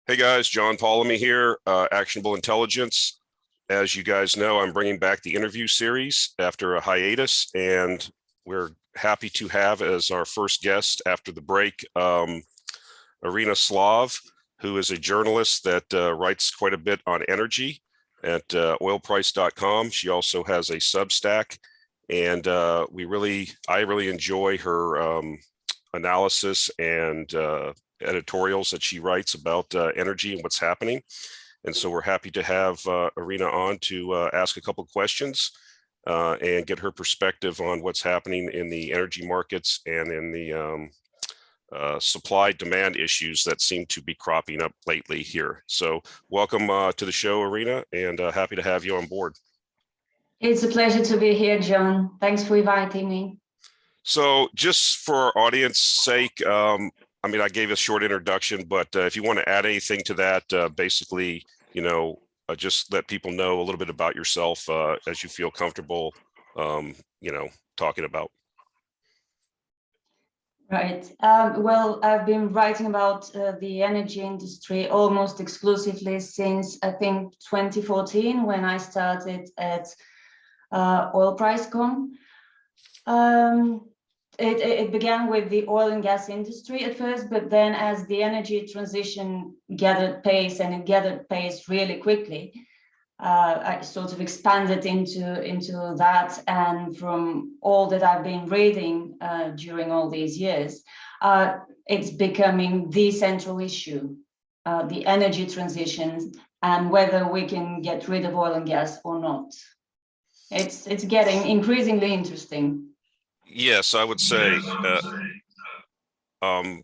Hey guys, John Polemy here, Actionable Intelligence. As you guys know, I'm bringing back the interview series after a hiatus, and we're happy to have as our first guest after the break, Irina Slav, who is a journalist that writes quite a bit on energy at oilprice.com. She also has a Substack, and I really enjoy her analysis and editorials that she writes about energy and what's happening. And so we're happy to have Irina on to ask a couple of questions and get her perspective on what's happening in the energy markets and in the supply-demand issues that seem to be cropping up lately here. So welcome to the show, Irina, and happy to have you on board. It's a pleasure to be here, John. Thanks for inviting me. So just for our audience sake, I mean, I gave a short introduction, but if you want to add anything to that, basically, just let people know a little bit about yourself as you feel comfortable, talking about. Right. Well, I've been writing about the energy industry almost exclusively since, I think, 2014, when I started at oilprice.com. It began with the oil and gas industry at first, but then as the energy transition gathered pace, and it gathered pace really quickly, I sort of expanded into that. And from all that I've been reading during all these years, it's becoming the central issue, the energy transition, and whether we can get rid of oil and gas or not. It's getting increasingly interesting. Yes, I would say I'm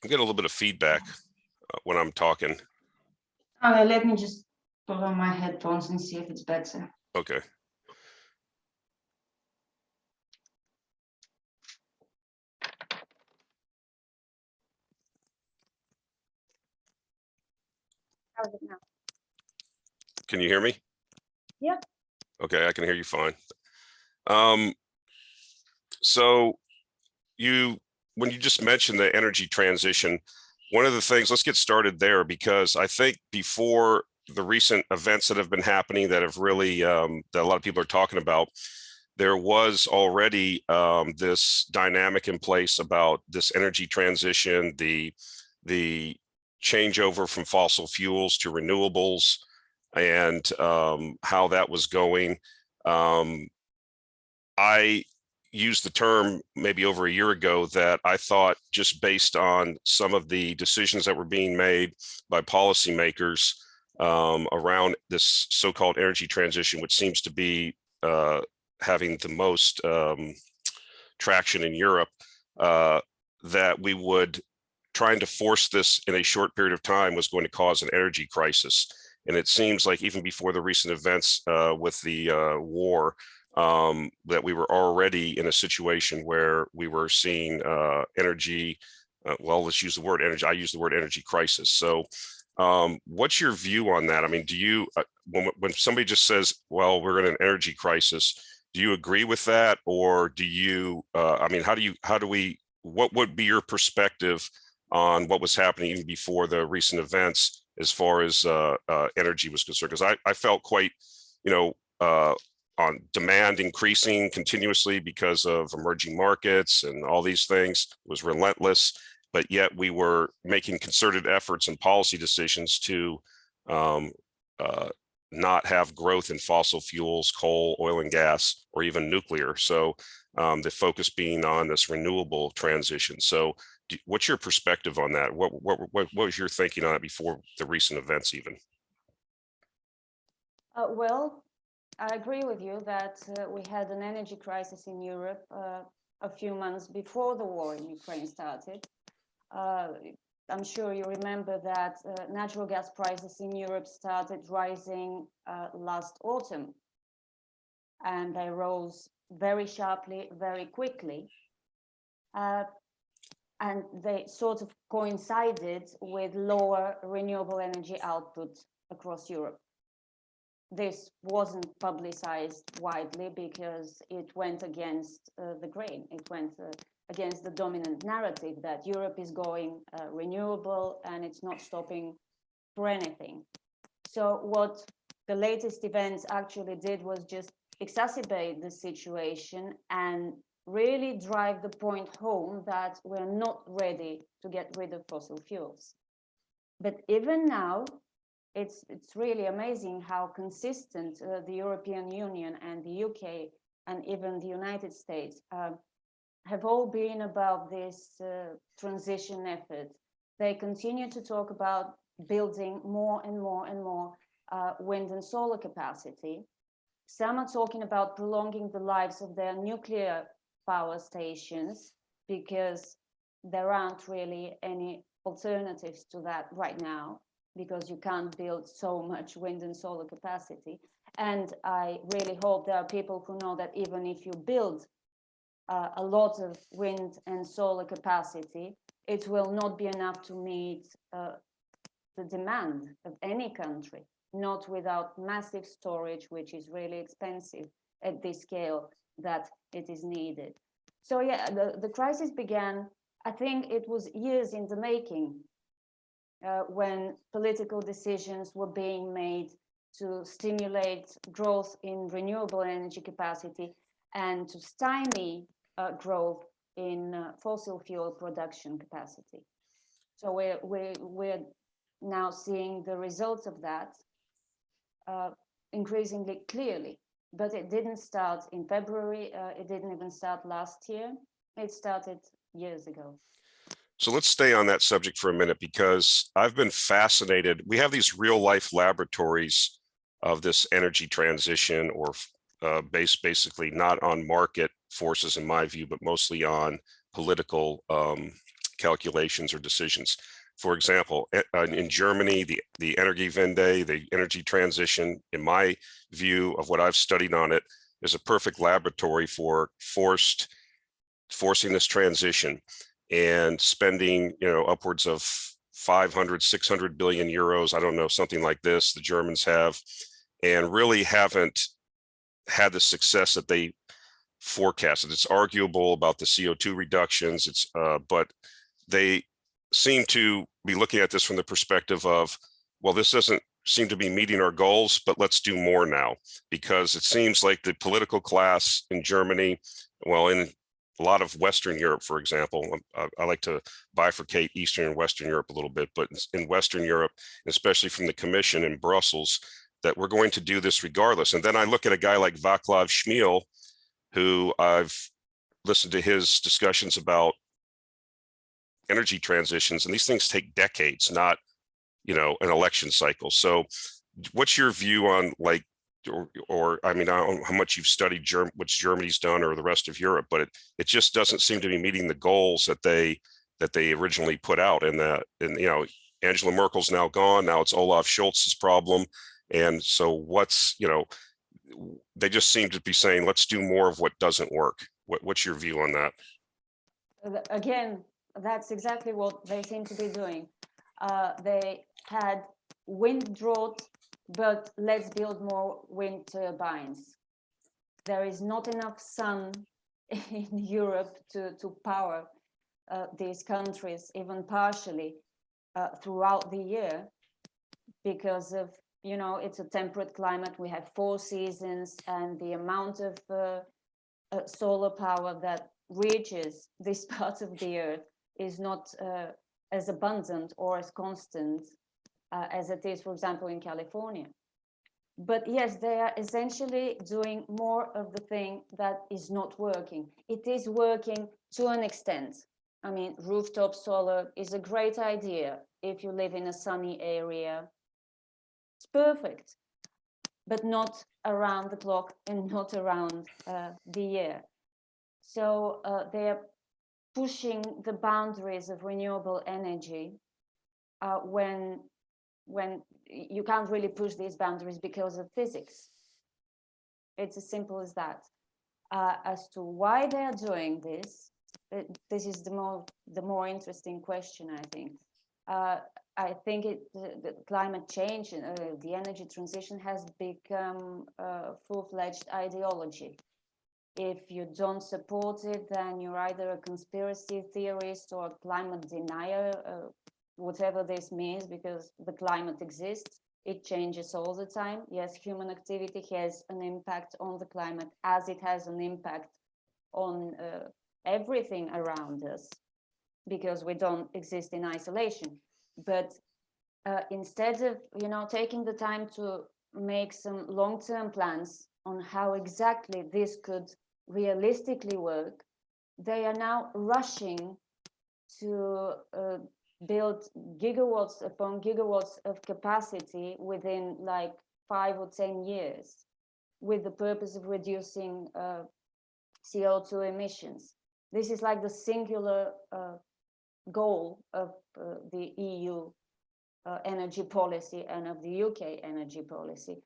getting a little bit of feedback when I'm talking. Let me just put on my headphones and see if it's better. Okay. How's it now? Can you hear me? Yep. Okay, I can hear you fine. So when you just mentioned the energy transition, one of the things, let's get started there, because I think before the recent events that have been happening that have really, that a lot of people are talking about, there was already this dynamic in place about this energy transition, the changeover from fossil fuels to renewables, and how that was going. I used the term maybe over a year ago that I thought, just based on some of the decisions that were being made by policymakers around this so-called energy transition, which seems to be having the most traction in Europe, that we would, trying to force this in a short period of time was going to cause an energy crisis. And it seems like even before the recent events with the war, that we were already in a situation where we were seeing energy, well, let's use the word energy. I use the word energy crisis. So what's your view on that? I mean, do you, when somebody just says, well, we're in an energy crisis, do you agree with that? Or do you, I mean, what would be your perspective on what was happening even before the recent events as far as energy was concerned? Because I felt quite, on demand increasing continuously because of emerging markets and all these things, was relentless, but yet we were making concerted efforts and policy decisions to not have growth in fossil fuels, coal, oil and gas, or even nuclear. So the focus being on this renewable transition. So what's your perspective on that? What was your thinking on it before the recent events even? Well, I agree with you that we had an energy crisis in Europe a few months before the war in Ukraine started. I'm sure you remember that natural gas prices in Europe started rising last autumn, and they rose very sharply, very quickly. And they sort of coincided with lower renewable energy output across Europe. This wasn't publicized widely because it went against the grain. It went against the dominant narrative that Europe is going renewable and it's not stopping for anything. So what the latest events actually did was just exacerbate the situation and really drive the point home that we're not ready to get rid of fossil fuels. But even now, it's really amazing how consistent the European Union and the UK and even the United States have all been about this transition effort. They continue to talk about building more and more and more wind and solar capacity. Some are talking about prolonging the lives of their nuclear power stations because there aren't really any alternatives to that right now, because you can't build so much wind and solar capacity. And I really hope there are people who know that even if you build a lot of wind and solar capacity, it will not be enough to meet the demand of any country, not without massive storage, which is really expensive at this scale that it is needed. So yeah, the crisis began, I think it was years in the making, when political decisions were being made to stimulate growth in renewable energy capacity and to stymie growth in fossil fuel production capacity. So we're now seeing the results of that increasingly clearly. But it didn't start in February. It didn't even start last year. It started years ago. So let's stay on that subject for a minute, because I've been fascinated. We have these real life laboratories of this energy transition, or basically not on market forces in my view, but mostly on political calculations or decisions. For example, in Germany, the Energiewende, the energy transition, in my view of what I've studied on it, is a perfect laboratory for forcing this transition and spending, upwards of 500, 600 billion euros. I don't know, something like this, the Germans have, and really haven't had the success that they forecasted. It's arguable about the CO2 reductions, but they seem to be looking at this from the perspective of, well, this doesn't seem to be meeting our goals, but let's do more now, because it seems like the political class in Germany, well, in a lot of Western Europe, for example, I like to bifurcate Eastern and Western Europe a little bit, but in Western Europe, especially from the Commission in Brussels, that we're going to do this regardless. And then I look at a guy like Václav Smil, who I've listened to his discussions about energy transitions, and these things take decades, not, an election cycle. So what's your view on, like, or I mean, I don't know how much you've studied what Germany's done or the rest of Europe, but it just doesn't seem to be meeting the goals that they originally put out. And Angela Merkel's now gone. Now it's Olaf Scholz's problem. And so they just seem to be saying, let's do more of what doesn't work. What's your view on that? Again, that's exactly what they seem to be doing. They had wind drought, but let's build more wind turbines. There is not enough sun in Europe to power these countries, even partially, throughout the year, because of, it's a temperate climate. We have 4 seasons, and the amount of solar power that reaches this part of the earth is not as abundant or as constant as it is, for example, in California. But yes, they are essentially doing more of the thing that is not working. It is working to an extent. I mean, rooftop solar is a great idea if you live in a sunny area. It's perfect, but not around the clock and not around the year. So they're pushing the boundaries of renewable energy when you can't really push these boundaries because of physics. It's as simple as that. As to why they are doing this, this is the more interesting question, I think. I think the climate change, the energy transition has become a full-fledged ideology. If you don't support it, then you're either a conspiracy theorist or a climate denier, whatever this means, because the climate exists. It changes all the time. Yes, human activity has an impact on the climate, as it has an impact on everything around us, because we don't exist in isolation. But instead of, taking the time to make some long-term plans on how exactly this could realistically work, they are now rushing to build gigawatts upon gigawatts of capacity within like 5 or 10 years, with the purpose of reducing CO2 emissions. This is like the singular goal of the EU energy policy and of the UK energy policy.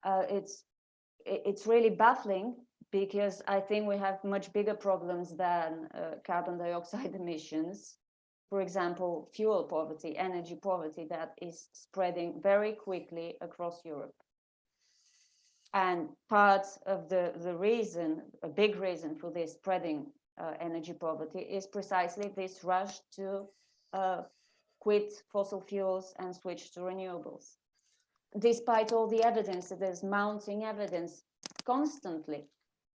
It's really baffling, because I think we have much bigger problems than carbon dioxide emissions. For example, fuel poverty, energy poverty, that is spreading very quickly across Europe. And part of the reason, a big reason for this spreading energy poverty, is precisely this rush to quit fossil fuels and switch to renewables. Despite all the evidence, that there's mounting evidence constantly.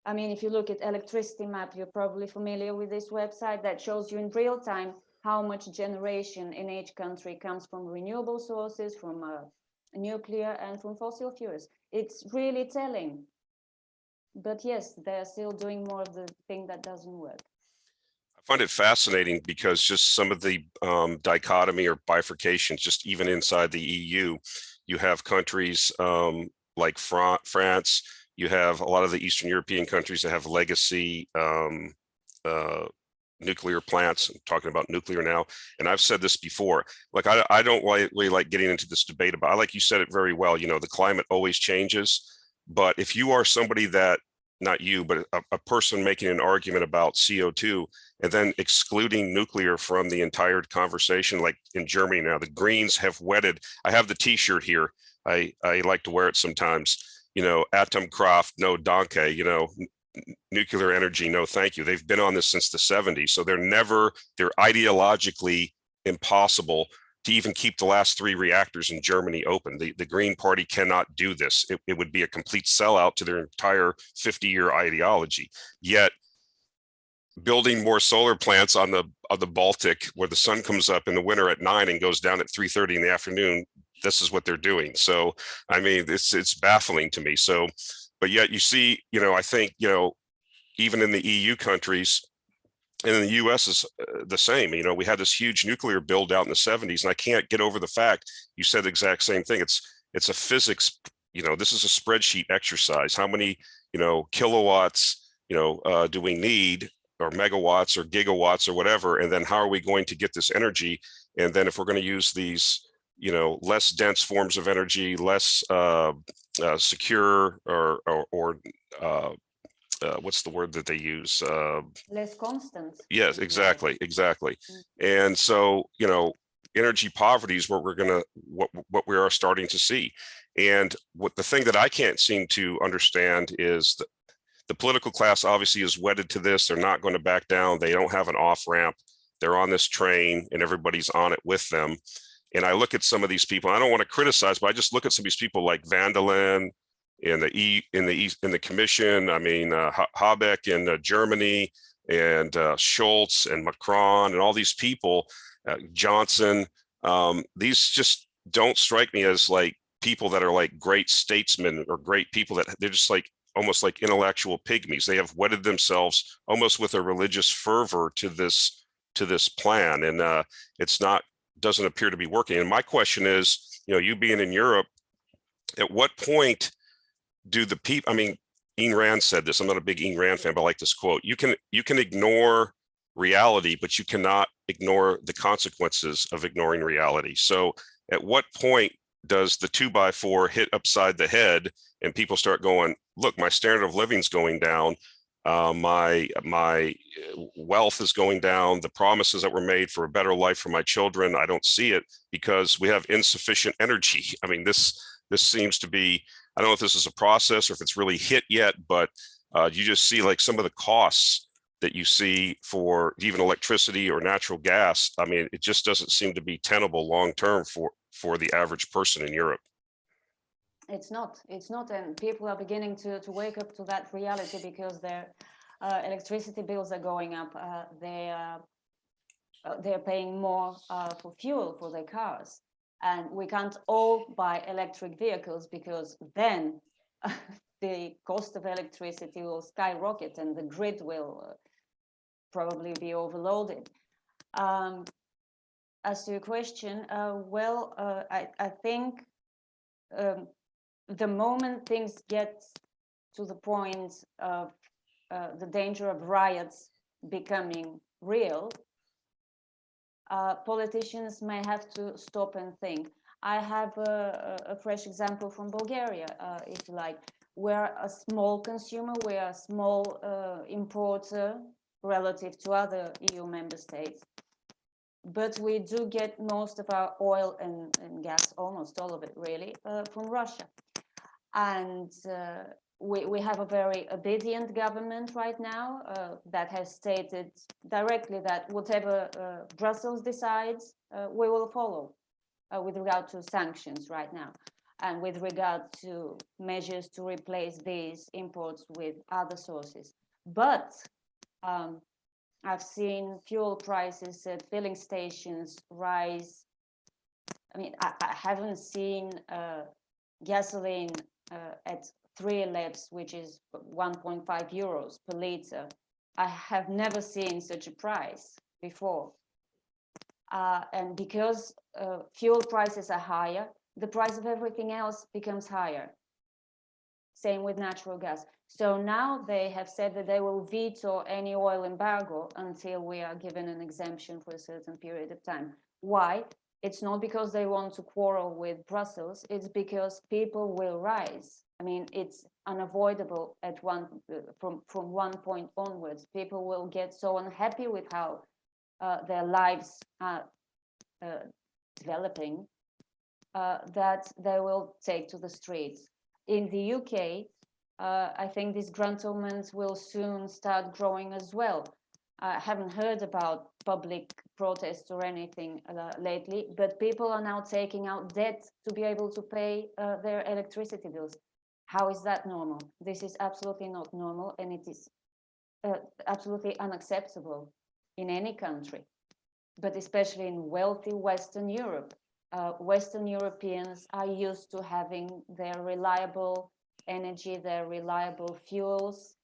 I mean, if you look at Electricity Map, you're probably familiar with this website that shows you in real time how much generation in each country comes from renewable sources, from nuclear, and from fossil fuels. It's really telling. But yes, they're still doing more of the thing that doesn't work. I find it fascinating because just some of the dichotomy or bifurcations, just even inside the EU, you have countries like France, you have a lot of the Eastern European countries that have legacy nuclear plants. I'm talking about nuclear now. And I've said this before, like, I don't really like getting into this debate about, like you said it very well, the climate always changes. But if you are somebody that, not you, but a person making an argument about CO2 and then excluding nuclear from the entire conversation, like in Germany now, the Greens have wedded, I have the t-shirt here. I like to wear it sometimes, Atomkraft, no danke, nuclear energy, no thank you. They've been on this since the 70s. So they're ideologically impossible to even keep the last 3 reactors in Germany open. The Green Party cannot do this. It would be a complete sellout to their entire 50-year ideology. Yet building more solar plants on the Baltic, where the sun comes up in the winter at 9 and goes down at 3:30 in the afternoon, this is what they're doing. So, I mean, it's baffling to me. So, but yet you see, I think, even in the EU countries, and in the US is the same. We had this huge nuclear build out in the 70s, and I can't get over the fact you said the exact same thing. It's a physics, this is a spreadsheet exercise. How many, kilowatts, do we need, or megawatts or gigawatts or whatever? And then how are we going to get this energy? And then if we're going to use these, less dense forms of energy, less secure or what's the word that they use? Less constant. Yes, exactly. And so, energy poverty is what what we are starting to see. And what the thing that I can't seem to understand is that the political class obviously is wedded to this. They're not going to back down. They don't have an off ramp. They're on this train and everybody's on it with them. And I look at some of these people, I don't want to criticize, but I just look at some of these people like Vanderland in the commission. I mean, Habeck in Germany, and Schultz and Macron and all these people, Johnson. These just don't strike me as like people that are like great statesmen or great people. That they're just like almost like intellectual pygmies. They have wedded themselves almost with a religious fervor to this plan, and doesn't appear to be working. And my question is, you being in Europe, at what point do the people, I mean, Ayn Rand said this, I'm not a big Ayn Rand fan, but I like this quote: you can ignore reality, but you cannot ignore the consequences of ignoring reality. So at what point does the 2x4 hit upside the head and people start going, look, my standard of living is going down, my wealth is going down, the promises that were made for a better life for my children, I don't see it because we have insufficient energy. I mean, this seems to be, I don't know if this is a process or if it's really hit yet, but You just see like some of the costs that you see for even electricity or natural gas. I mean, it just doesn't seem to be tenable long-term for the average person in Europe. It's not, and people are beginning to wake up to that reality because their electricity bills are going up. They're paying more for fuel for their cars. And we can't all buy electric vehicles because then the cost of electricity will skyrocket and the grid will probably be overloaded. As to your question, I think the moment things get to the point of the danger of riots becoming real, politicians may have to stop and think. I have a fresh example from Bulgaria, if you like. We're a small consumer, we're a small importer relative to other EU member states. But we do get most of our oil and gas, almost all of it really, from Russia. And we have a very obedient government right now that has stated directly that whatever Brussels decides, we will follow with regard to sanctions right now, and with regard to measures to replace these imports with other sources. But I've seen fuel prices at filling stations rise. I mean, I haven't seen gasoline at 3 litres, which is 1.5 euros per litre. I have never seen such a price before. And because fuel prices are higher, the price of everything else becomes higher. Same with natural gas. So now they have said that they will veto any oil embargo until we are given an exemption for a certain period of time. Why? It's not because they want to quarrel with Brussels, it's because people will rise. I mean, it's unavoidable at from one point onwards. People will get so unhappy with how their lives are developing that they will take to the streets. In the UK, I think disgruntlement will soon start growing as well. I haven't heard about public protests or anything lately, but people are now taking out debt to be able to pay their electricity bills. How is that normal? This is absolutely not normal, and it is absolutely unacceptable in any country, but especially in wealthy Western Europe. Western Europeans are used to having their reliable energy, their reliable fuels,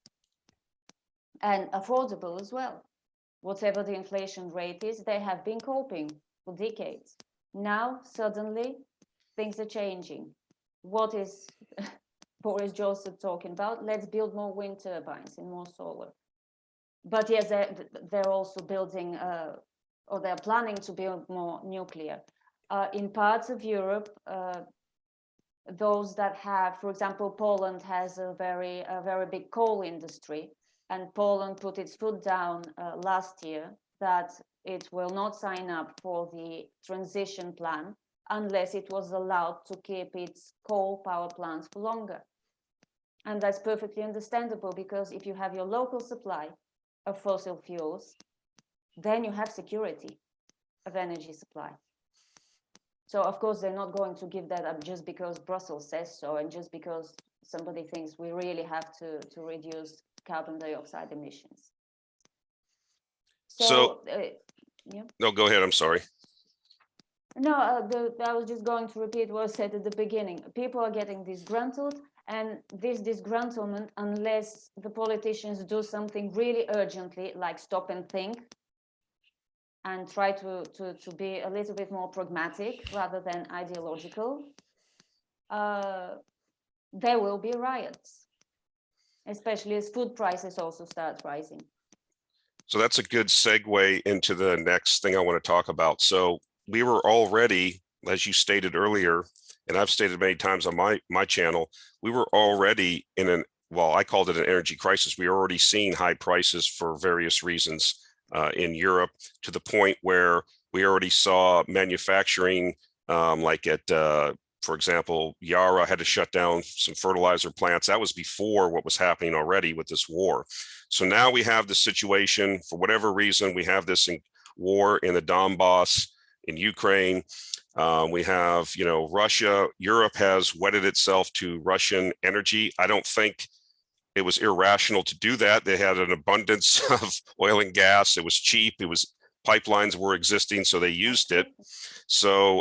and affordable as well. Whatever the inflation rate is, they have been coping for decades. Now, suddenly, things are changing. What is Boris Johnson talking about? Let's build more wind turbines and more solar. But yes, they're also building, or they're planning to build more nuclear. In parts of Europe, those that have, for example, Poland has a very big coal industry, and Poland put its foot down last year that it will not sign up for the transition plan unless it was allowed to keep its coal power plants for longer. And that's perfectly understandable, because if you have your local supply of fossil fuels, then you have security of energy supply. So of course, they're not going to give that up just because Brussels says so, and just because somebody thinks we really have to reduce carbon dioxide emissions. So yeah. No, go ahead. I'm sorry. No, I was just going to repeat what I said at the beginning. People are getting disgruntled, and this disgruntlement, unless the politicians do something really urgently, like stop and think, and try to be a little bit more pragmatic rather than ideological, there will be riots, especially as food prices also start rising. So that's a good segue into the next thing I want to talk about. So we were already, as you stated earlier, and I've stated many times on my channel, we were already in I called it an energy crisis. We were already seeing high prices for various reasons in Europe, to the point where we already saw manufacturing like at for example, Yara had to shut down some fertilizer plants. That was before what was happening already with this war. So now we have the situation, for whatever reason, we have this war in the Donbass in Ukraine. We have, Russia, Europe has wedded itself to Russian energy. I don't think it was irrational to do that. They had an abundance of oil and gas. It was cheap. Pipelines were existing, so they used it. So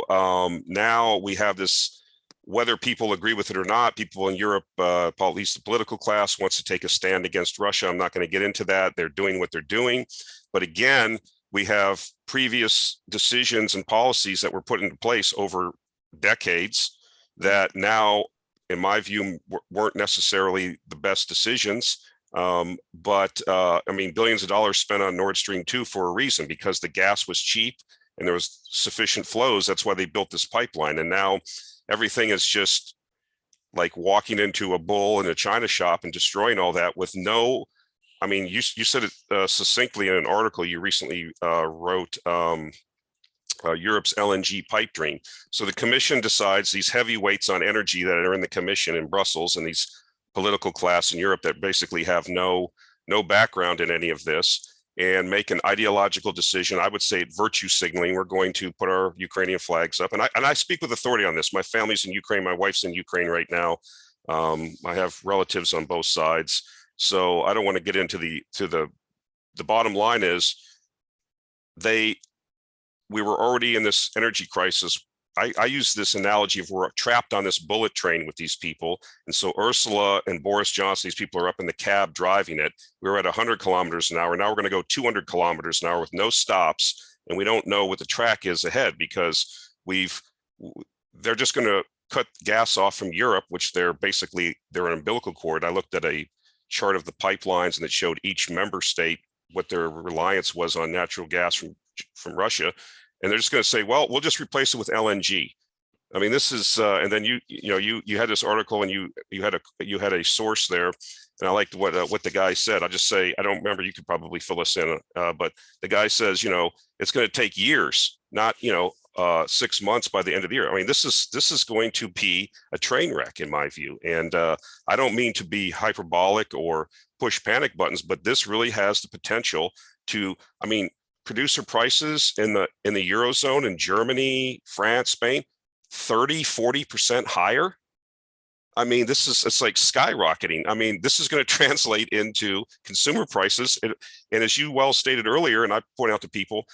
now we have this, whether people agree with it or not, people in Europe, at least the political class, wants to take a stand against Russia. I'm not going to get into that. They're doing what they're doing. But again, we have previous decisions and policies that were put into place over decades that now, in my view, weren't necessarily the best decisions. But I mean, billions of dollars spent on Nord Stream 2 for a reason, because the gas was cheap and there was sufficient flows. That's why they built this pipeline. And now everything is just like walking into a bull in a china shop and destroying all that with no, I mean, you said it succinctly in an article you recently wrote, Europe's LNG pipe dream. So the commission decides, these heavyweights on energy that are in the commission in Brussels, and these political class in Europe that basically have no background in any of this, and make an ideological decision. I would say virtue signaling. We're going to put our Ukrainian flags up. And I speak with authority on this. My family's in Ukraine. My wife's in Ukraine right now. I have relatives on both sides. So I don't want to get into the bottom line is we were already in this energy crisis. I use this analogy of we're trapped on this bullet train with these people. And so Ursula and Boris Johnson, these people are up in the cab driving it. We were at 100 kilometers an hour. Now we're going to go 200 kilometers an hour with no stops. And we don't know what the track is ahead, because they're just going to cut gas off from Europe, which they're an umbilical cord. I looked at a chart of the pipelines and it showed each member state what their reliance was on natural gas from Russia. And they're just going to say, well, we'll just replace it with LNG. I mean, this is, and then you had this article and you had a source there, and I liked what the guy said. I'll just say, I don't remember. You could probably fill us in, but the guy says, it's going to take years, not 6 months by the end of the year. I mean, this is going to be a train wreck in my view, and I don't mean to be hyperbolic or push panic buttons, but this really has the potential to, I mean, producer prices in the Eurozone, in Germany, France, Spain, 30-40% higher. I mean, it's like skyrocketing. I mean, this is going to translate into consumer prices. And as you well stated earlier, and I point out to people,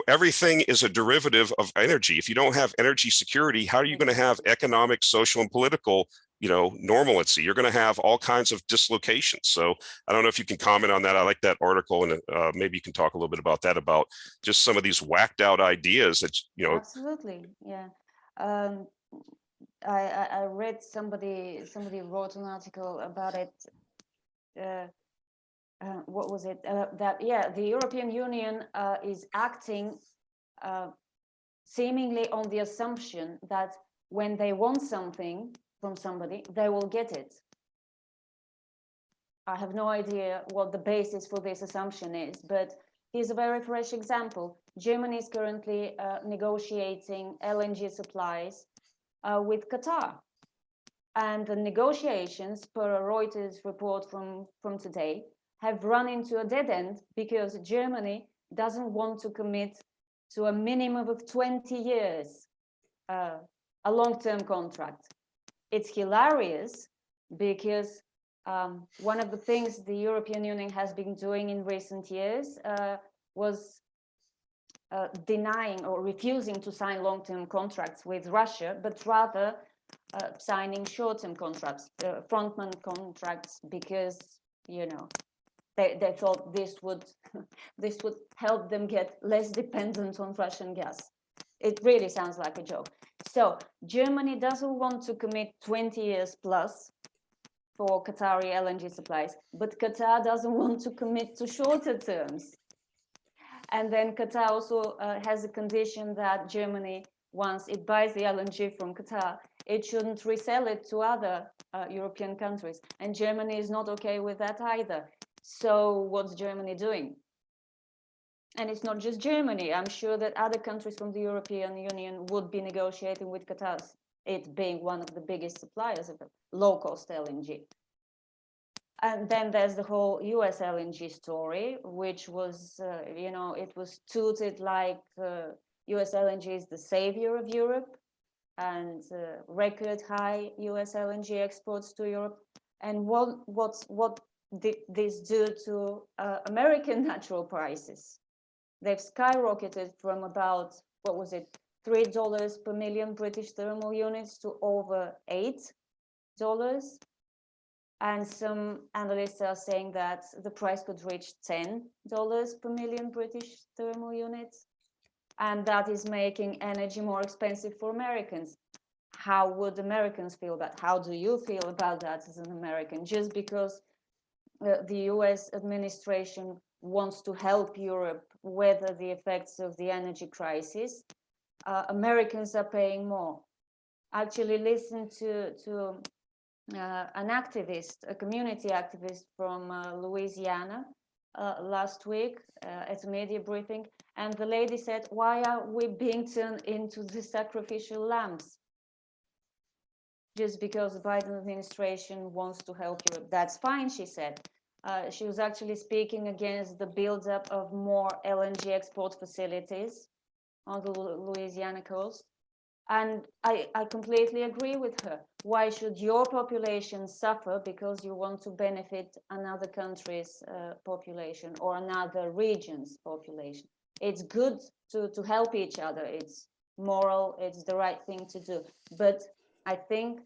everything is a derivative of energy. If you don't have energy security, how are you going to have economic, social, and political normalcy? You're going to have all kinds of dislocations. So I don't know if you can comment on that. I like that article, and maybe you can talk a little bit about that, about just some of these whacked out ideas that, Absolutely, yeah. I read somebody wrote an article about it. What was it? The European Union is acting seemingly on the assumption that when they want something from somebody, they will get it. I have no idea what the basis for this assumption is, but here's a very fresh example. Germany is currently negotiating LNG supplies with Qatar. And the negotiations, per a Reuters report from today, have run into a dead end because Germany doesn't want to commit to a minimum of 20 years, a long-term contract. It's hilarious because one of the things the European Union has been doing in recent years was denying or refusing to sign long-term contracts with Russia, but rather signing short-term contracts, frontman contracts, because they thought this would help them get less dependent on Russian gas. It really sounds like a joke. So Germany doesn't want to commit 20 years plus for Qatari LNG supplies, but Qatar doesn't want to commit to shorter terms. And then Qatar also has a condition that Germany, once it buys the LNG from Qatar, it shouldn't resell it to other European countries. And Germany is not okay with that either. So what's Germany doing? And it's not just Germany. I'm sure that other countries from the European Union would be negotiating with Qatar it being one of the biggest suppliers of low-cost LNG. And then there's the whole US LNG story, which was, it was touted like US LNG is the savior of Europe, and record high US LNG exports to Europe. And what did this do to American natural prices? They've skyrocketed from about, what was it, $3 per million British thermal units to over $8. And some analysts are saying that the price could reach $10 per million British thermal units. And that is making energy more expensive for Americans. How would Americans feel about, how do you feel about that as an American? Just because the US administration wants to help Europe weather the effects of the energy crisis, Americans are paying more. Actually, listen to an activist, a community activist from Louisiana last week at a media briefing, and the lady said, why are we being turned into the sacrificial lambs? Just because the Biden administration wants to help Europe. That's fine, she said. She was actually speaking against the buildup of more LNG export facilities on the Louisiana coast. And I completely agree with her. Why should your population suffer because you want to benefit another country's population or another region's population? It's good to help each other. It's moral, it's the right thing to do. But I think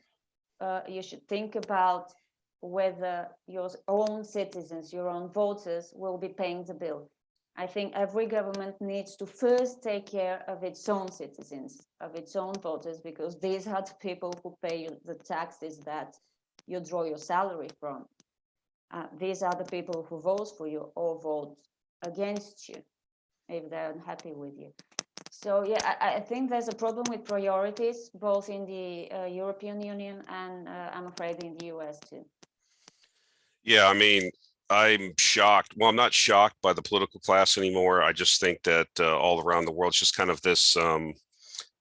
you should think about whether your own citizens, your own voters will be paying the bill. I think every government needs to first take care of its own citizens, of its own voters, because these are the people who pay you the taxes that you draw your salary from. These are the people who vote for you or vote against you if they're unhappy with you. So yeah, I think there's a problem with priorities, both in the European Union and I'm afraid in the US too. Yeah, I mean, I'm shocked. Well, I'm not shocked by the political class anymore. I just think that all around the world, it's just kind of this, I'm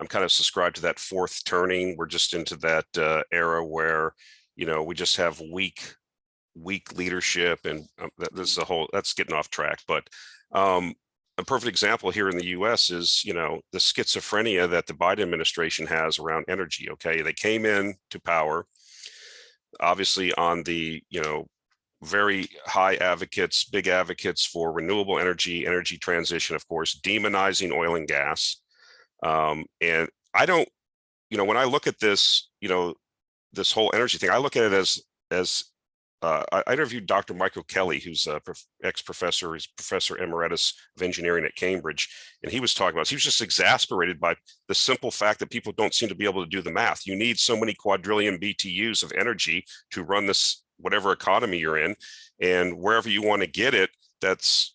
kind of subscribed to that fourth turning. We're just into that era where, we just have weak leadership, and this is a whole, that's getting off track. But a perfect example here in the US is, the schizophrenia that the Biden administration has around energy. Okay, they came in to power, obviously on the, very high advocates, big advocates for renewable energy transition, of course, demonizing oil and gas. And I don't, when I look at this, this whole energy thing, I look at it as I interviewed Dr. Michael Kelly, who's a ex-professor, he's professor emeritus of engineering at Cambridge. And he was talking about, he was just exasperated by the simple fact that people don't seem to be able to do the math. You need so many quadrillion BTUs of energy to run this, whatever economy you're in, and wherever you want to get it, that's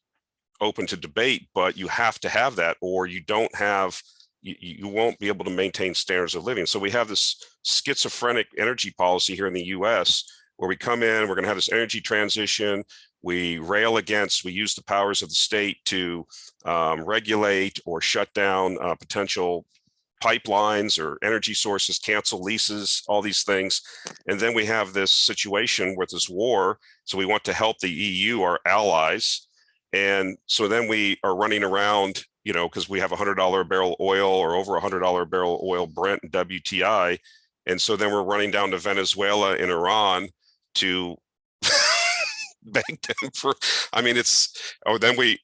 open to debate, but you have to have that, or you don't have, you won't be able to maintain standards of living. So we have this schizophrenic energy policy here in the US where we come in, we're going to have this energy transition, we rail against, we use the powers of the state to regulate or shut down potential pipelines or energy sources, cancel leases, all these things. And then we have this situation with this war. So we want to help the EU, our allies. And so then we are running around, because we have $100 a barrel oil or over $100 a barrel oil Brent and WTI. And so then we're running down to Venezuela and Iran to beg them for, I mean, then we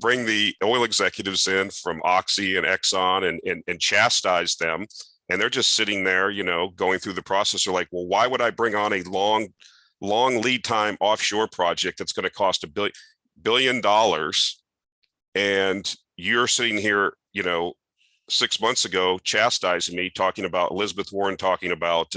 bring the oil executives in from Oxy and Exxon and chastise them. And they're just sitting there, going through the process. They're like, well, why would I bring on a long lead time offshore project that's going to cost $1 billion? And you're sitting here, 6 months ago, chastising me, talking about Elizabeth Warren, talking about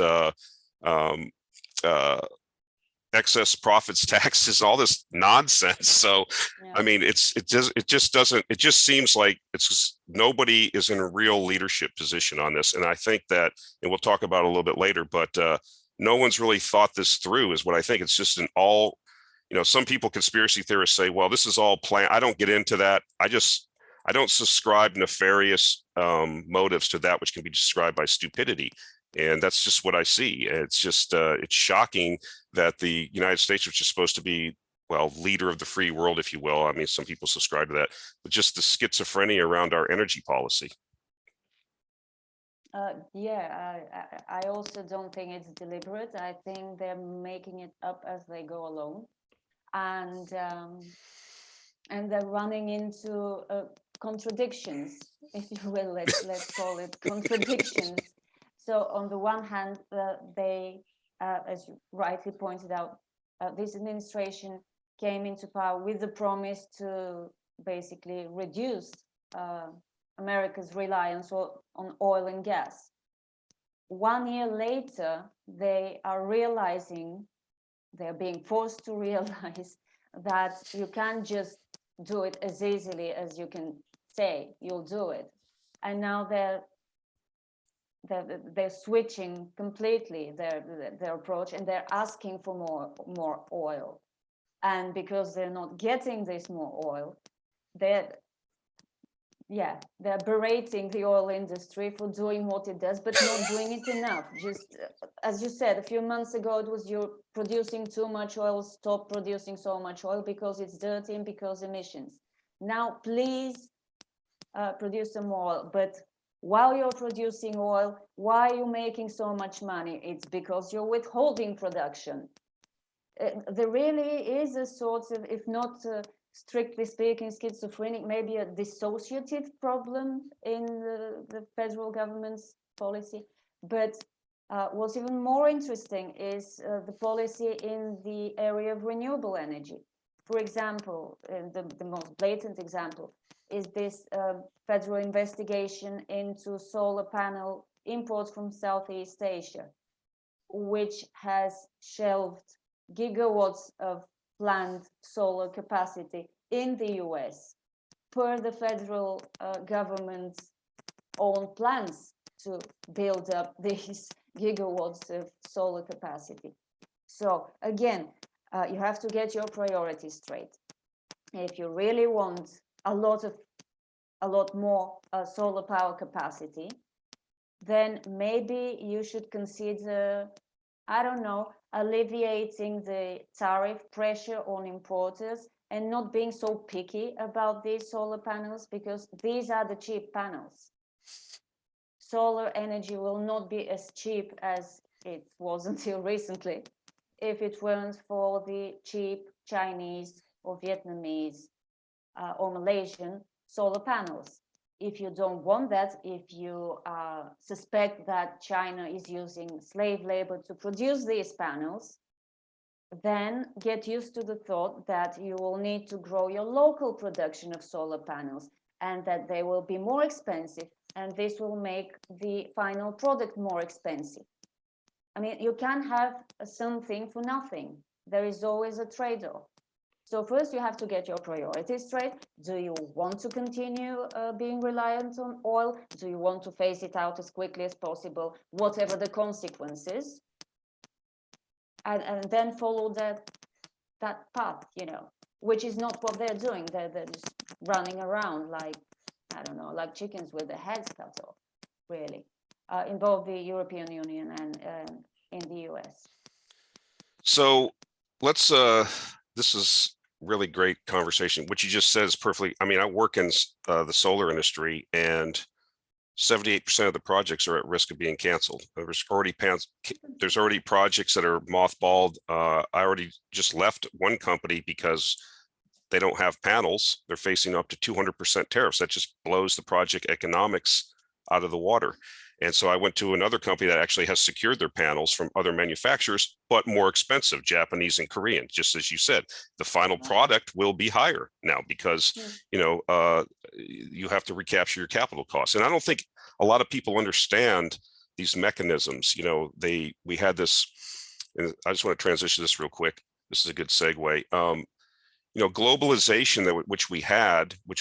excess profits taxes, all this nonsense. So, yeah. I mean, it just seems like nobody is in a real leadership position on this. And I think that, and we'll talk about it a little bit later, but no one's really thought this through is what I think. It's just an all, some people, conspiracy theorists say, well, this is all planned. I don't get into that. I I don't subscribe nefarious motives to that which can be described by stupidity. And that's just what I see. It's just, it's shocking that the United States, which is supposed to be, well, leader of the free world, if you will. I mean, some people subscribe to that, but just the schizophrenia around our energy policy. Yeah, I also don't think it's deliberate. I think they're making it up as they go along, and they're running into contradictions, if you will. Let's call it contradictions. So on the one hand, they, as you rightly pointed out, this administration came into power with the promise to basically reduce America's reliance on oil and gas. 1 year later, they are realizing, they're being forced to realize that you can't just do it as easily as you can say you'll do it. And now they're switching completely their approach, and they're asking for more oil. And because they're not getting this more oil, they're berating the oil industry for doing what it does, but not doing it enough. Just as you said, a few months ago, it was you're producing too much oil, stop producing so much oil because it's dirty and because emissions. Now, please produce some oil. But while you're producing oil, why are you making so much money? It's because you're withholding production. There really is a sort of, if not strictly speaking, schizophrenic, maybe a dissociative problem in the federal government's policy. But what's even more interesting is the policy in the area of renewable energy. For example, the most blatant example is this federal investigation into solar panel imports from Southeast Asia, which has shelved gigawatts of planned solar capacity in the US per the federal government's own plans to build up these gigawatts of solar capacity. So again, you have to get your priorities straight. If you really want a lot more solar power capacity, then maybe you should consider, I don't know, alleviating the tariff pressure on importers and not being so picky about these solar panels, because these are the cheap panels. Solar energy will not be as cheap as it was until recently if it weren't for the cheap Chinese or Vietnamese or Malaysian solar panels. If you don't want that, if you suspect that China is using slave labor to produce these panels, then get used to the thought that you will need to grow your local production of solar panels, and that they will be more expensive, and this will make the final product more expensive. I mean, you can't have something for nothing. There is always a trade-off. So first you have to get your priorities straight. Do you want to continue being reliant on oil? Do you want to phase it out as quickly as possible, whatever the consequences? And then follow that path, you know, which is not what they're doing. They're just running around like, I don't know, like chickens with their heads cut off, really, in both the European Union and in the US. So let's, this is really great conversation. What you just said is perfectly, I mean, I work in the solar industry, and 78% of the projects are at risk of being canceled. There's already projects that are mothballed. I already just left one company because they don't have panels. They're facing up to 200% tariffs. That just blows the project economics out of the water. And so I went to another company that actually has secured their panels from other manufacturers, but more expensive, Japanese and Korean. Just as you said, the final product will be higher now because, you know, you have to recapture your capital costs. And I don't think a lot of people understand these mechanisms. You know, we had this, and I just want to transition this real quick. This is a good segue. You know, globalization which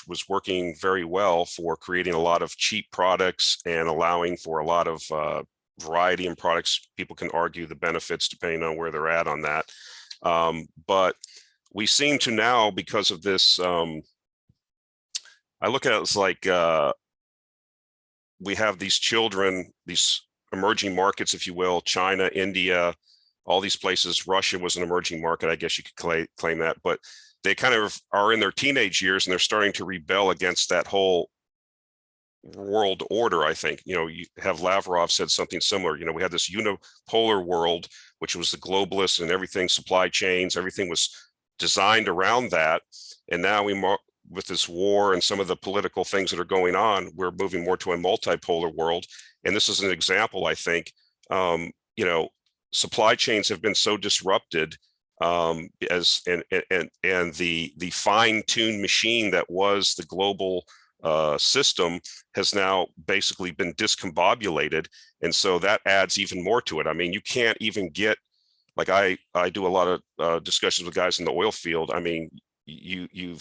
was working very well for creating a lot of cheap products and allowing for a lot of variety in products. People can argue the benefits depending on where they're at on that. But we seem to now, because of this I look at it as like we have these children, these emerging markets, if you will, China, India, all these places. Russia was an emerging market, I guess you could claim that, but they kind of are in their teenage years and they're starting to rebel against that whole world order. I think, you have Lavrov said something similar. We had this unipolar world, which was the globalists and everything, supply chains, everything was designed around that. And now with this war and some of the political things that are going on, we're moving more to a multipolar world. And this is an example, I think. Supply chains have been so disrupted, as and the fine-tuned machine that was the global system has now basically been discombobulated, and so that adds even more to it. I mean, you can't even get, like, I do a lot of discussions with guys in the oil field. I mean, you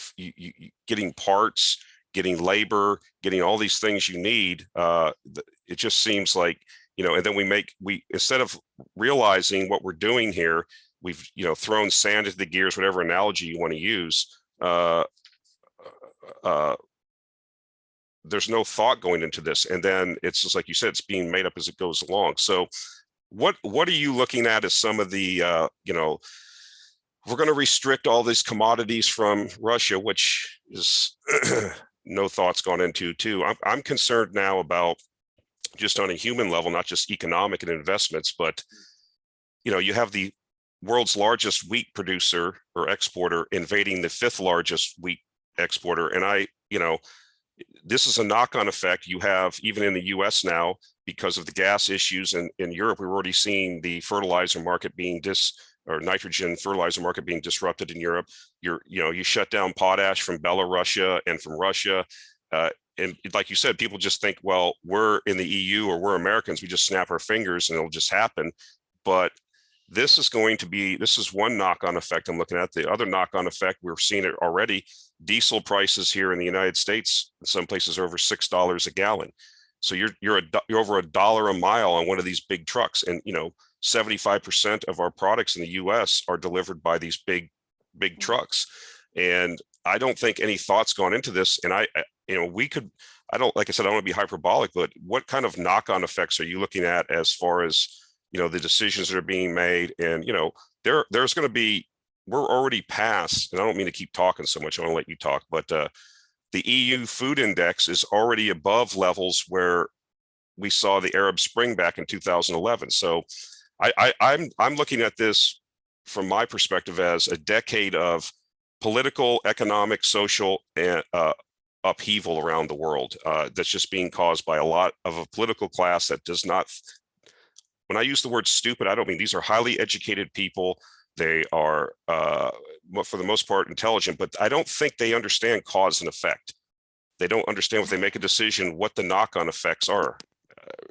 getting parts, getting labor, getting all these things you need. It just seems like, and then we instead of realizing what we're doing here, we've thrown sand into the gears, whatever analogy you want to use. There's no thought going into this, and then it's just like you said, it's being made up as it goes along. So what are you looking at as some of the we're going to restrict all these commodities from Russia, which is no thoughts gone into too. I'm concerned now about, just on a human level, not just economic and investments, but you have the world's largest wheat producer or exporter invading the 5th largest wheat exporter, and this is a knock-on effect you have even in the US now because of the gas issues. And in Europe, we're already seeing the fertilizer market being nitrogen fertilizer market being disrupted in Europe. You shut down potash from Belarus and from Russia. And like you said, people just think, well, we're in the EU or we're Americans, we just snap our fingers and it'll just happen. But this is one knock-on effect I'm looking at. The other knock-on effect, we're seeing it already. Diesel prices here in the United States, in some places, are over $6 a gallon. So you're over $1 a mile on one of these big trucks, and 75% of our products in the U.S. are delivered by these big trucks. And I don't think any thought's gone into this. And like I said, I don't want to be hyperbolic, but what kind of knock-on effects are you looking at as far as the decisions that are being made? And there's going to be, we're already past, and I don't mean to keep talking so much, I want to let you talk, but the EU food index is already above levels where we saw the Arab Spring back in 2011. So I'm looking at this from my perspective as a decade of political, economic, social, and upheaval around the world that's just being caused by a lot of a political class that does not. When I use the word stupid, I don't mean, these are highly educated people. They are, for the most part, intelligent, but I don't think they understand cause and effect. They don't understand, if they make a decision, what the knock-on effects are.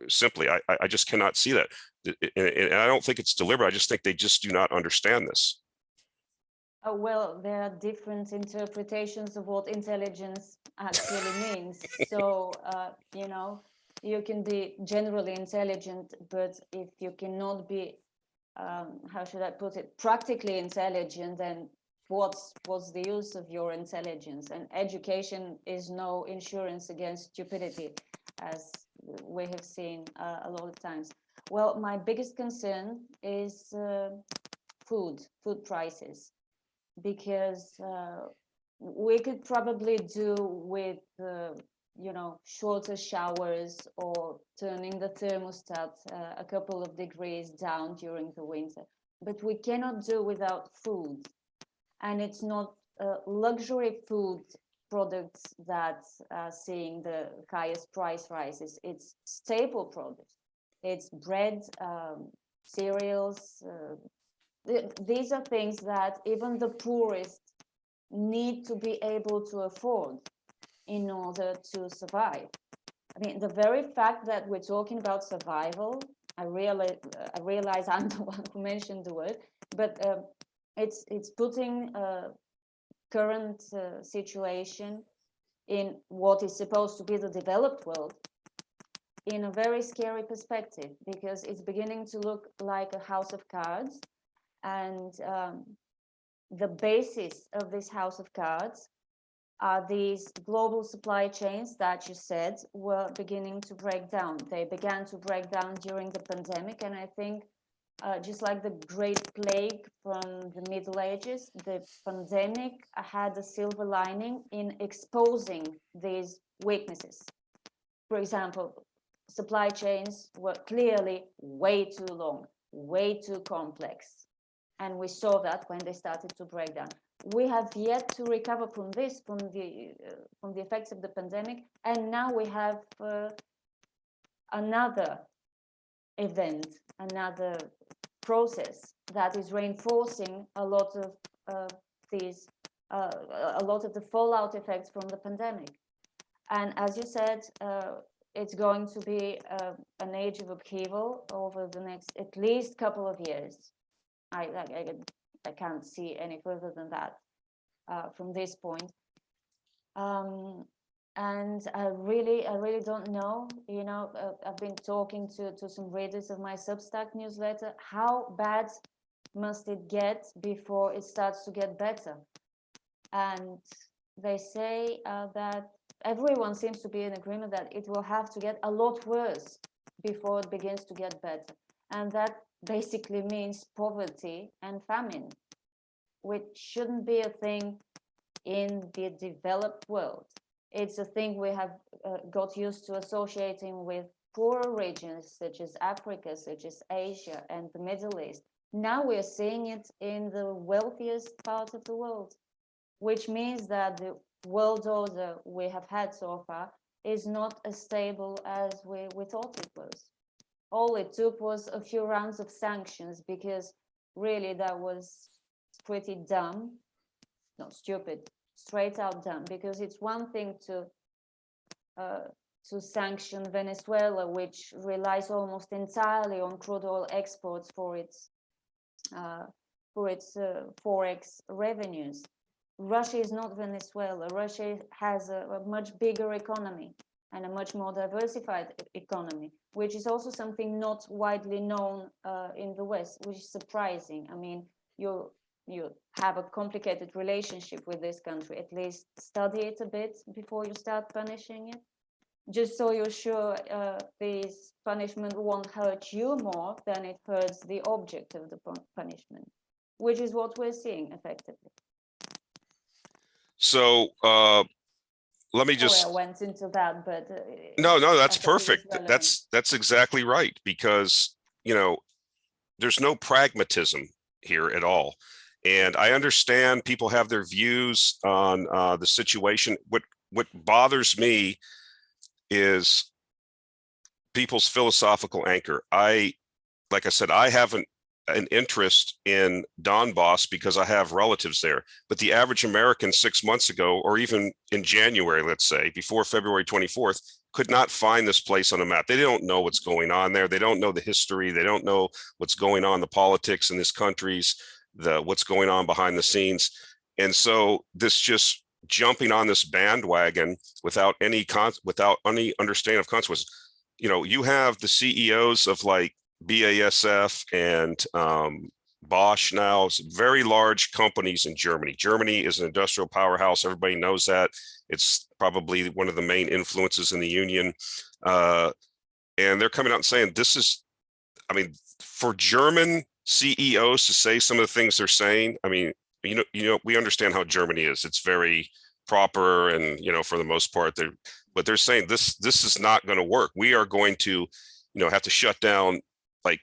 Simply, I just cannot see that. And I don't think it's deliberate. I just think they just do not understand this. Well, there are different interpretations of what intelligence actually means. So, you can be generally intelligent, but if you cannot be, how should I put it, practically intelligent, then what's the use of your intelligence? And education is no insurance against stupidity, as we have seen a lot of times. Well, my biggest concern is food prices, because we could probably do with shorter showers or turning the thermostat a couple of degrees down during the winter, but we cannot do without food. And it's not luxury food products that are seeing the highest price rises. It's staple products. It's bread, cereals. These are things that even the poorest need to be able to afford in order to survive. I mean, the very fact that we're talking about survival, I realize I'm the one who mentioned the word, but it's putting current situation in what is supposed to be the developed world in a very scary perspective, because it's beginning to look like a house of cards. And the basis of this house of cards these global supply chains that you said were beginning to break down. They began to break down during the pandemic, and I think just like the Great Plague from the Middle Ages, the pandemic had a silver lining in exposing these weaknesses. For example, supply chains were clearly way too long, way too complex. And we saw that when they started to break down. We have yet to recover from this, from the effects of the pandemic. And now we have another event, another process that is reinforcing a lot of the fallout effects from the pandemic. And as you said, it's going to be an age of upheaval over the next at least couple of years. I can't see any further than that from this point. And I really don't know, you know, I've been talking to some readers of my Substack newsletter. How bad must it get before it starts to get better? And they say that everyone seems to be in agreement that it will have to get a lot worse before it begins to get better. And that basically means poverty and famine, which shouldn't be a thing in the developed world. It's a thing we have got used to associating with poorer regions such as Africa, such as Asia and the Middle East. Now we're seeing it in the wealthiest part of the world, which means that the world order we have had so far is not as stable as we thought it was. All it took was a few rounds of sanctions, because really that was pretty dumb, not stupid, straight out dumb, because it's one thing to sanction Venezuela, which relies almost entirely on crude oil exports for its forex revenues. Russia is not Venezuela. Russia has a much bigger economy and a much more diversified economy, which is also something not widely known in the West, which is surprising. I mean, you have a complicated relationship with this country. At least study it a bit before you start punishing it, just so you're sure this punishment won't hurt you more than it hurts the object of the punishment, which is what we're seeing effectively. So let me just. Sorry, I went into that, but no, that's perfect. That's exactly right, because you know there's no pragmatism here at all, and I understand people have their views on the situation. What bothers me is people's philosophical anchor. Like I said, I have an interest in Donbass because I have relatives there. But the average American 6 months ago, or even in January, let's say, before February 24th, could not find this place on a map. They don't know what's going on there. They don't know the history. They don't know what's going on, the politics in this country's, what's going on behind the scenes. And so this just jumping on this bandwagon without any understanding of consequences. You know, you have the CEOs of like BASF and Bosch now, very large companies in Germany. Germany is an industrial powerhouse. Everybody knows that. It's probably one of the main influences in the union. And they're coming out and saying this is, I mean, for German CEOs to say some of the things they're saying, I mean, you know, we understand how Germany is. It's very proper, and you know, for the most part, but they're saying this is not going to work. We are going to, have to shut down like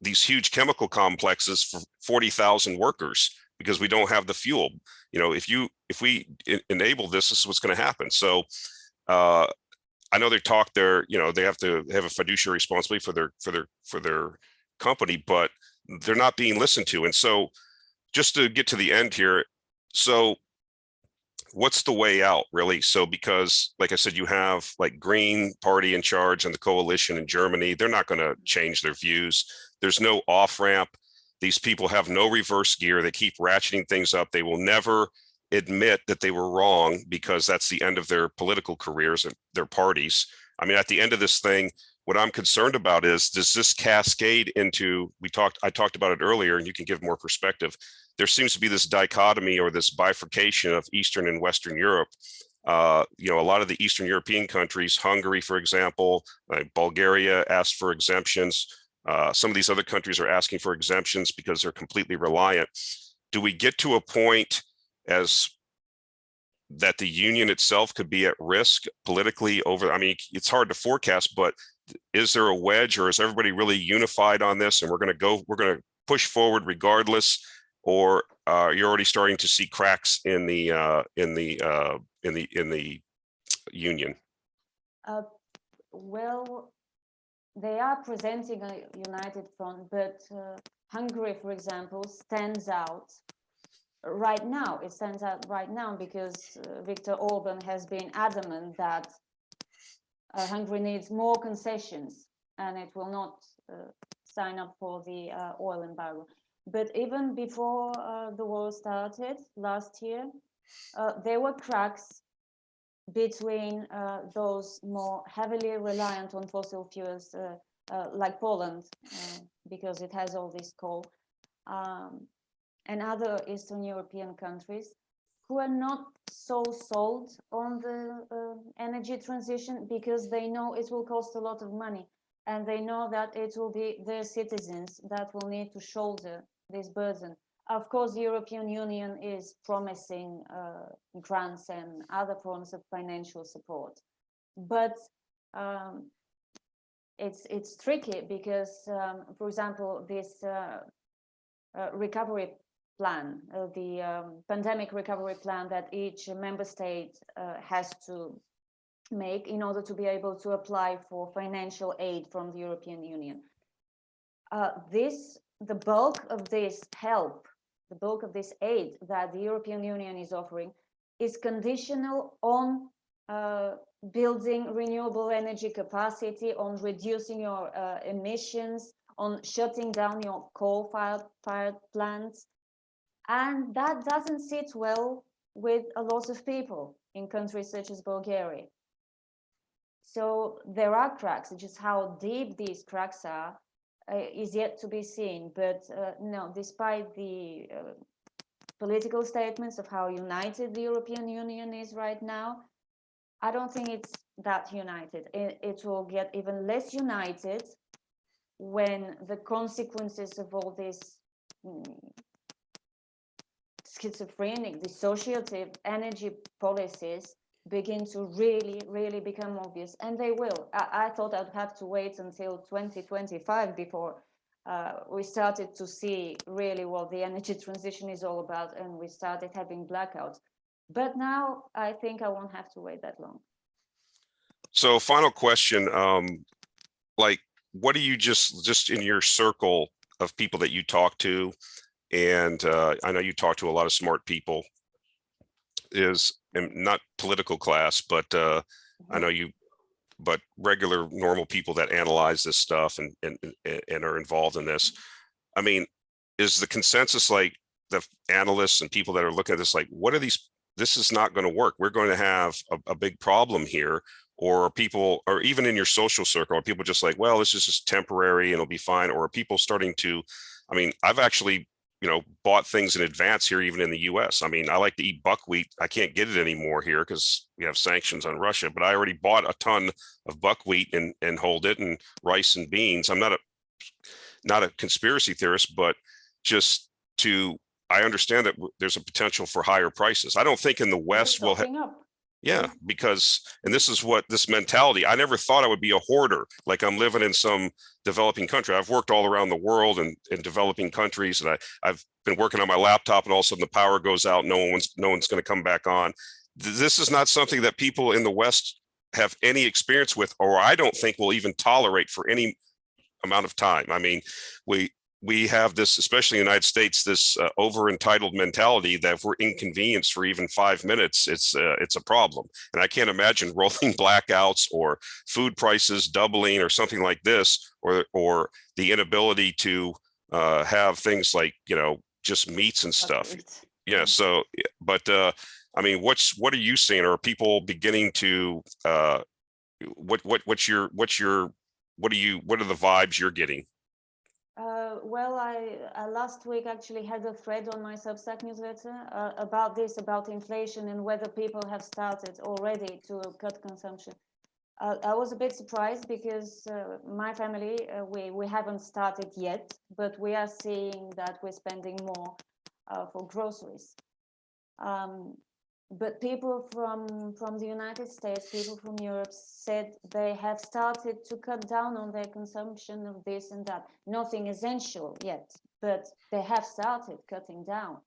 these huge chemical complexes for 40,000 workers because we don't have the fuel. If we enable this is what's going to happen. So I know they talk there, they have to have a fiduciary responsibility for their company, but they're not being listened to. And so just to get to the end here, so what's the way out, really? So because, like I said, you have like Green Party in charge and the coalition in Germany, they're not going to change their views. There's no off ramp. These people have no reverse gear. They keep ratcheting things up. They will never admit that they were wrong because that's the end of their political careers and their parties. I mean, at the end of this thing, what I'm concerned about is, does this cascade into, I talked about it earlier, and you can give more perspective. there seems to be this dichotomy or this bifurcation of Eastern and Western Europe. You know, a lot of the Eastern European countries, Hungary, for example, Bulgaria asked for exemptions. Some of these other countries are asking for exemptions because they're completely reliant. Do we get to a point as that the union itself could be at risk politically over, I mean, it's hard to forecast, but is there a wedge, or is everybody really unified on this and we're going to push forward regardless? Or you're already starting to see cracks in the union? Well, they are presenting a united front, but Hungary, for example, stands out right now. It stands out right now because Viktor Orban has been adamant that Hungary needs more concessions and it will not sign up for the oil embargo. But even before the war started last year, there were cracks between those more heavily reliant on fossil fuels, like Poland, because it has all this coal, and other Eastern European countries, who are not so sold on the energy transition because they know it will cost a lot of money, and they know that it will be their citizens that will need to shoulder this burden. Of course, the European Union is promising grants and other forms of financial support, but it's tricky because, for example, this recovery plan, the pandemic recovery plan that each member state has to make in order to be able to apply for financial aid from the European Union. The bulk of this help, the bulk of this aid that the European Union is offering is conditional on building renewable energy capacity, on reducing your emissions, on shutting down your coal-fired plants. And that doesn't sit well with a lot of people in countries such as Bulgaria. So there are cracks. Just how deep these cracks are is yet to be seen. But no, despite the political statements of how united the European Union is right now, I don't think it's that united. It will get even less united when the consequences of all this schizophrenic, dissociative energy policies begin to really become obvious, and they will. I thought I'd have to wait until 2025 before we started to see really what the energy transition is all about, and we started having blackouts. But now I think I won't have to wait that long. So final question, like, what do you just in your circle of people that you talk to, and I know you talk to a lot of smart people, is not political class, but I know you, but regular normal people that analyze this stuff and are involved in this. I mean, is the consensus, like the analysts and people that are looking at this, like, what are these, this is not going to work, we're going to have a big problem here? Or are people, or even in your social circle, are people just like, well, this is just temporary and it'll be fine? Or are people starting to, I mean, I've actually, you know, bought things in advance here, even in the US. I mean, I like to eat buckwheat. I can't get it anymore here because we have sanctions on Russia, but I already bought a ton of buckwheat and hold it, and rice and beans. I'm not a conspiracy theorist, but just I understand that there's a potential for higher prices. I don't think in the West we'll have. Yeah, because, and this is what this mentality, I never thought I would be a hoarder, like I'm living in some developing country. I've worked all around the world and in developing countries, and I've been working on my laptop, and all of a sudden the power goes out, no one's going to come back on. This is not something that people in the West have any experience with, or I don't think will even tolerate for any amount of time. I mean, we have this, especially in the United States, this over entitled mentality that if we're inconvenienced for even 5 minutes, it's a problem. And I can't imagine rolling blackouts or food prices doubling or something like this, or the inability to have things like, you know, just meats and stuff. Yeah. So, but I mean, what are you seeing? Are people beginning to what are the vibes you're getting? Well, I last week actually had a thread on my Substack newsletter about this, about inflation and whether people have started already to cut consumption. I was a bit surprised because my family, we haven't started yet, but we are seeing that we're spending more for groceries. But people from the United States, people from Europe said they have started to cut down on their consumption of this and that. Nothing essential yet, but they have started cutting down.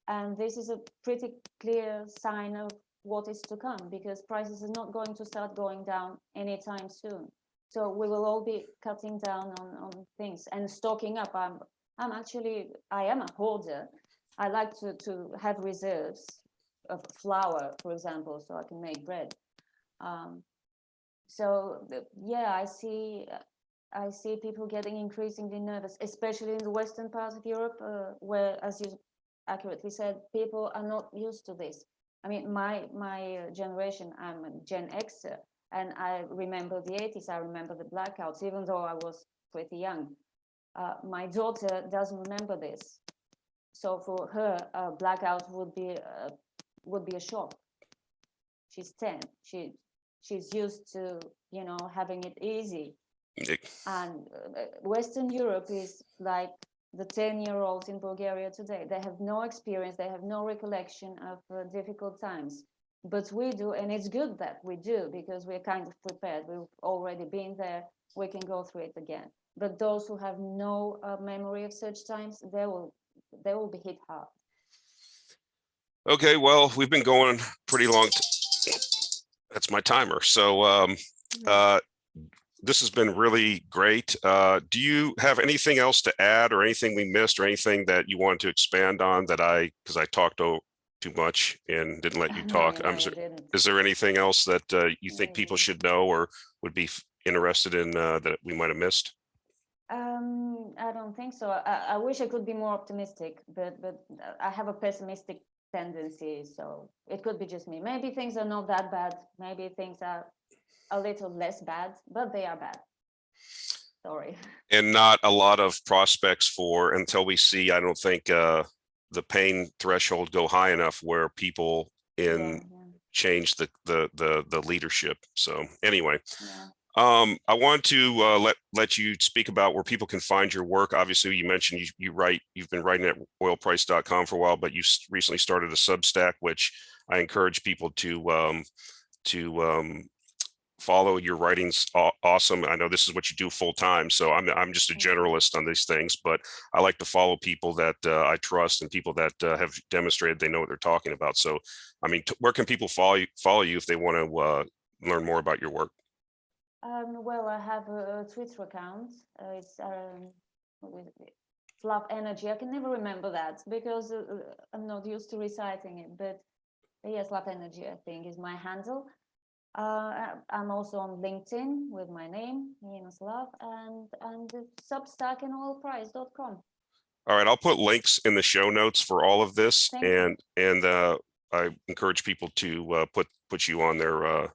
And this is a pretty clear sign of what is to come, because prices are not going to start going down anytime soon. So we will all be cutting down on things and stocking up. I am a hoarder. I like to have reserves of flour, for example, so I can make bread. Yeah, I see people getting increasingly nervous, especially in the western part of Europe, where, as you accurately said, people are not used to this. I mean, my generation, I'm a Gen Xer, and I remember the 80s. I remember the blackouts, even though I was pretty young. My daughter doesn't remember this, so for her, a blackout would be a shock. She's 10. She's used to, having it easy. And Western Europe is like the 10-year-olds in Bulgaria today. They have no experience. They have no recollection of difficult times. But we do, and it's good that we do, because we're kind of prepared. We've already been there. We can go through it again. But those who have no memory of such times, they will be hit hard. Okay, well, we've been going pretty long. That's my timer. So this has been really great. Do you have anything else to add, or anything we missed, or anything that you wanted to expand on because I talked too much and didn't let you talk? Is there anything else that you think people should know or would be interested in that we might have missed? I don't think so. I wish I could be more optimistic, but I have a pessimistic tendency, so it could be just me. Maybe things are not that bad. Maybe things are a little less bad, but they are bad. Sorry. And not a lot of prospects until we see, I don't think the pain threshold go high enough where people change the leadership. So anyway. Yeah. I want to let you speak about where people can find your work. Obviously, you mentioned you've been writing at oilprice.com for a while, but you recently started a Substack, which I encourage people to follow. Your writing's awesome. I know this is what you do full time, so I'm just a generalist on these things, but I like to follow people that I trust and people that have demonstrated they know what they're talking about. So, I mean, where can people follow you if they want to learn more about your work? Well, I have a Twitter account. It's Slav Energy. I can never remember that because I'm not used to reciting it. But yes, Slav Energy, I think, is my handle. I'm also on LinkedIn with my name, Irina Slav, and Substack and oilprice.com. All right, I'll put links in the show notes for all of this, and I encourage people to put you on their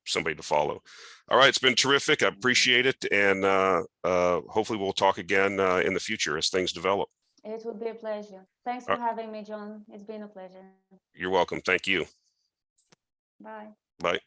somebody to follow. All right, it's been terrific. I appreciate it, and hopefully we'll talk again in the future as things develop. It would be a pleasure. Thanks for having me, John. It's been a pleasure. You're welcome. Thank you. Bye. Bye.